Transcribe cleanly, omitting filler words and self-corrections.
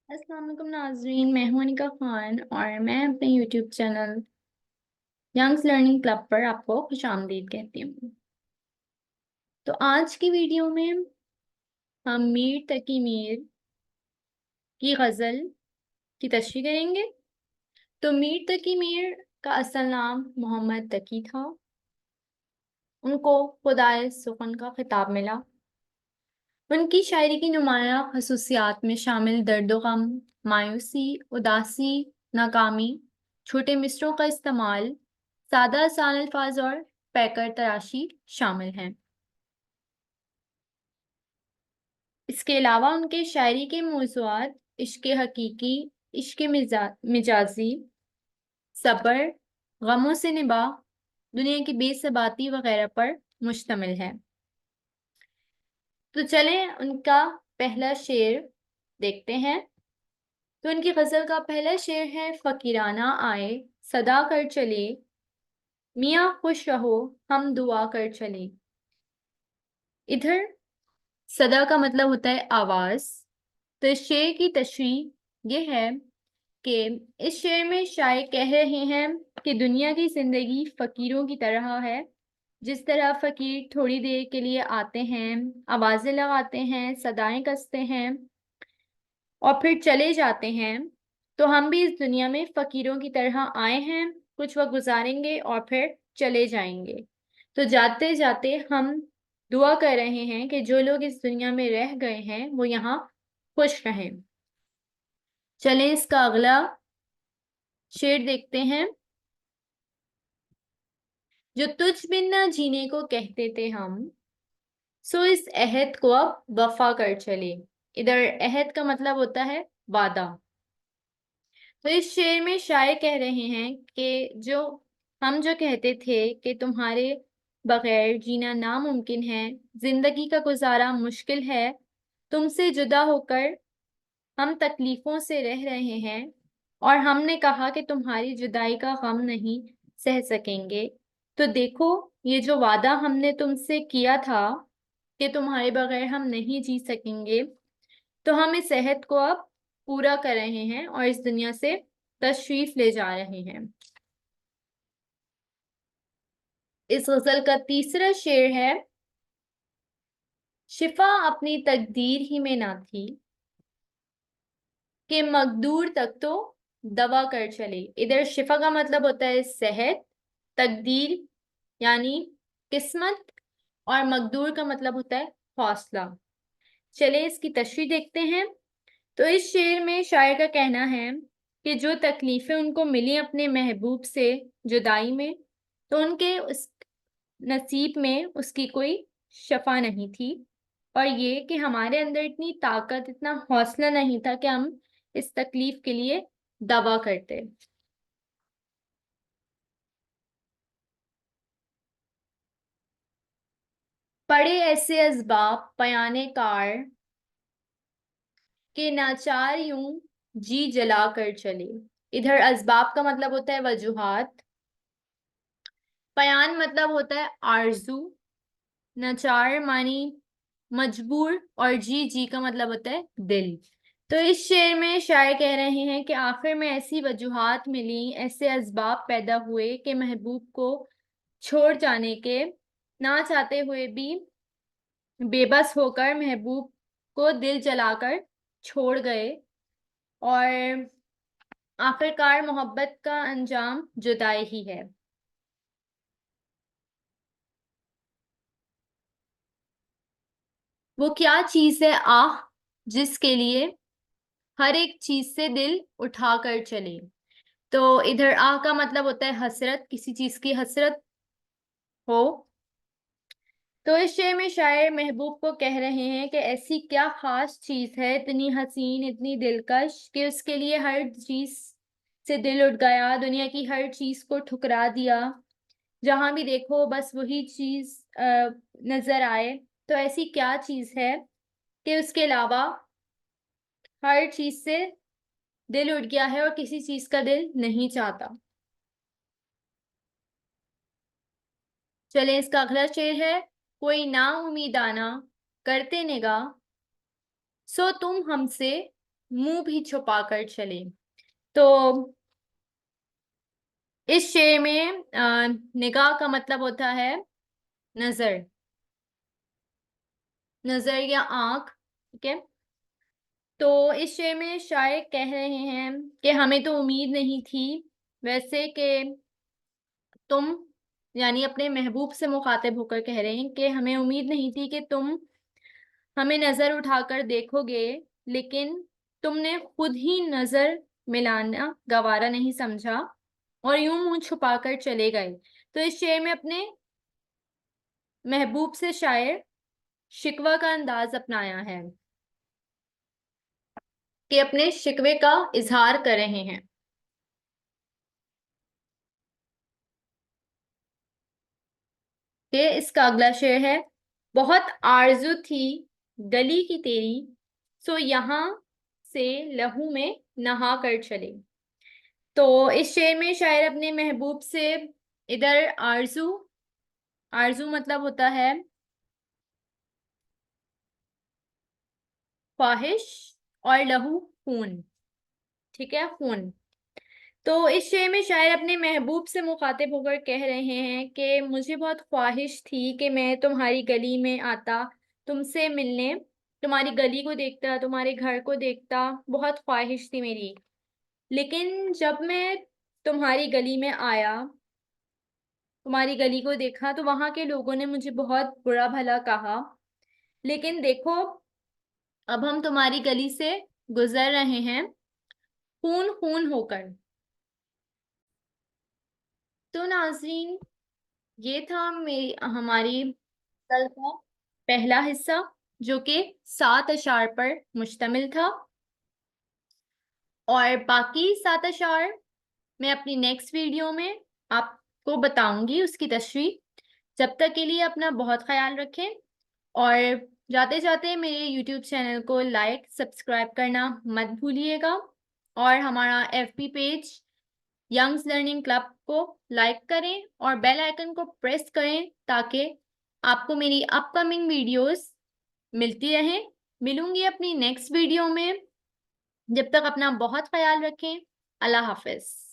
अस्सलाम वालेकुम नाज़रीन, मैं हूं अनिका खान और मैं अपने YouTube channel young's learning club पर आपको खुशामदीद कहती हूँ। तो आज की वीडियो में हम मीर तकी मीर की गज़ल की तशरीह करेंगे। तो मीर तकी मीर का असल नाम मोहम्मद तकी था। उनको खुदाए सुखन का खिताब मिला। उनकी शायरी की नुमायाँ खसूसियात में शामिल दर्द गम, मायूसी, उदासी, नाकामी, छोटे मिसरों का इस्तेमाल, सादा आसान अल्फाज और पैकर तराशी शामिल हैं। इसके अलावा उनके शायरी के मौज़ूआत इश्क हकीकी, इश्क मिजाजी, सब्र, गमों से निबाह, दुनिया की बेसबाती वगैरह पर मुश्तमिल है। तो चलें उनका पहला शेर देखते हैं। तो उनकी गजल का पहला शेर है, फकीराना आए सदा कर चले, मियाँ खुश रहो हम दुआ कर चले। इधर सदा का मतलब होता है आवाज। तो इस शेर की तशरीह ये है कि इस शेर में शायर कह रहे हैं कि दुनिया की जिंदगी फकीरों की तरह है। जिस तरह फकीर थोड़ी देर के लिए आते हैं, आवाजें लगाते हैं, सदाएं कसते हैं और फिर चले जाते हैं, तो हम भी इस दुनिया में फकीरों की तरह आए हैं, कुछ वक्त गुजारेंगे और फिर चले जाएंगे। तो जाते जाते हम दुआ कर रहे हैं कि जो लोग इस दुनिया में रह गए हैं वो यहाँ खुश रहें। चलें इसका अगला शेर देखते हैं। जो तुझ बिन ना जीने को कहते थे हम, सो इस अहद को अब वफा कर चले। इधर अहद का मतलब होता है वादा। तो इस शेर में शायर कह रहे हैं कि हम जो कहते थे कि तुम्हारे बगैर जीना नामुमकिन है, जिंदगी का गुजारा मुश्किल है, तुमसे जुदा होकर हम तकलीफों से रह रहे हैं और हमने कहा कि तुम्हारी जुदाई का गम नहीं सह सकेंगे। तो देखो, ये जो वादा हमने तुमसे किया था कि तुम्हारे बगैर हम नहीं जी सकेंगे, तो हम इस अहद को अब पूरा कर रहे हैं और इस दुनिया से तशरीफ ले जा रहे हैं। इस गजल का तीसरा शेर है, शिफा अपनी तकदीर ही में ना थी कि मकदूर तक तो दवा कर चले। इधर शिफा का मतलब होता है सेहत, तकदीर यानी किस्मत, और मकदूर का मतलब होता है हौसला। चले इसकी तशरीह देखते हैं। तो इस शेर में शायर का कहना है कि जो तकलीफें उनको मिली अपने महबूब से जुदाई में, तो उनके उस नसीब में उसकी कोई शफा नहीं थी, और ये कि हमारे अंदर इतनी ताकत, इतना हौसला नहीं था कि हम इस तकलीफ के लिए दवा करते। पड़े ऐसे असबाब पयाने कार के नाचार यूं जी जला कर चले। इधर असबाब का मतलब होता है वजूहात, पयान मतलब होता है आरजू, नाचार मानी मजबूर, और जी जी का मतलब होता है दिल। तो इस शेर में शायर कह रहे हैं कि आखिर में ऐसी वजूहात मिली, ऐसे असबाब पैदा हुए कि महबूब को छोड़ जाने के ना चाहते हुए भी बेबस होकर महबूब को दिल जलाकर छोड़ गए, और आखिरकार मोहब्बत का अंजाम जुदाई ही है। वो क्या चीज है आह जिसके लिए हर एक चीज से दिल उठा कर चले। तो इधर आह का मतलब होता है हसरत, किसी चीज की हसरत हो। तो इस शेर में शायर महबूब को कह रहे हैं कि ऐसी क्या खास चीज है, इतनी हसीन, इतनी दिलकश, कि उसके लिए हर चीज से दिल उठ गया, दुनिया की हर चीज को ठुकरा दिया, जहां भी देखो बस वही चीज नजर आए। तो ऐसी क्या चीज है कि उसके अलावा हर चीज से दिल उठ गया है और किसी चीज का दिल नहीं चाहता। चले इसका अगला शेर है, कोई ना उम्मीदाना करते निगाह, सो तुम हमसे मुंह भी छुपा कर चले। तो इस शेर में निगाह का मतलब होता है नजर, नजर या आंख। ठीक है। तो इस शेर में शायर कह रहे हैं कि हमें तो उम्मीद नहीं थी वैसे कि तुम, यानी अपने महबूब से मुखातिब होकर कह रहे हैं कि हमें उम्मीद नहीं थी कि तुम हमें नजर उठाकर देखोगे, लेकिन तुमने खुद ही नजर मिलाना गवारा नहीं समझा और यूं मुंह छुपाकर चले गए। तो इस शेर में अपने महबूब से शायर शिकवा का अंदाज अपनाया है कि अपने शिकवे का इजहार कर रहे हैं। कि इसका अगला शेर है, बहुत आरजू थी गली की तेरी, सो यहाँ से लहू में नहा कर चले। तो इस शेर में शायर अपने महबूब से, इधर आरजू, आरजू मतलब होता है ख्वाहिश, और लहू खून। ठीक है, खून। तो इस शेर में शायर अपने महबूब से मुखातिब होकर कह रहे हैं कि मुझे बहुत ख्वाहिश थी कि मैं तुम्हारी गली में आता, तुमसे मिलने, तुम्हारी गली को देखता, तुम्हारे घर को देखता, बहुत ख्वाहिश थी मेरी। लेकिन जब मैं तुम्हारी गली में आया, तुम्हारी गली को देखा, तो वहां के लोगों ने मुझे बहुत बुरा भला कहा। लेकिन देखो, अब हम तुम्हारी गली से गुजर रहे हैं खून खून होकर। तो नाजरीन, ये था मेरी हमारी कल का पहला हिस्सा, जो कि 7 अशार पर मुश्तमिल था। और बाकी 7 अशार मैं अपनी नेक्स्ट वीडियो में आपको बताऊंगी उसकी तशरीह। जब तक के लिए अपना बहुत ख्याल रखें, और जाते जाते मेरे यूट्यूब चैनल को लाइक सब्सक्राइब करना मत भूलिएगा, और हमारा FB page young's learning club को लाइक करें और बेल आइकन को प्रेस करें ताकि आपको मेरी अपकमिंग वीडियोस मिलती रहें। मिलूंगी अपनी नेक्स्ट वीडियो में। जब तक अपना बहुत ख्याल रखें। अल्लाह हाफिज।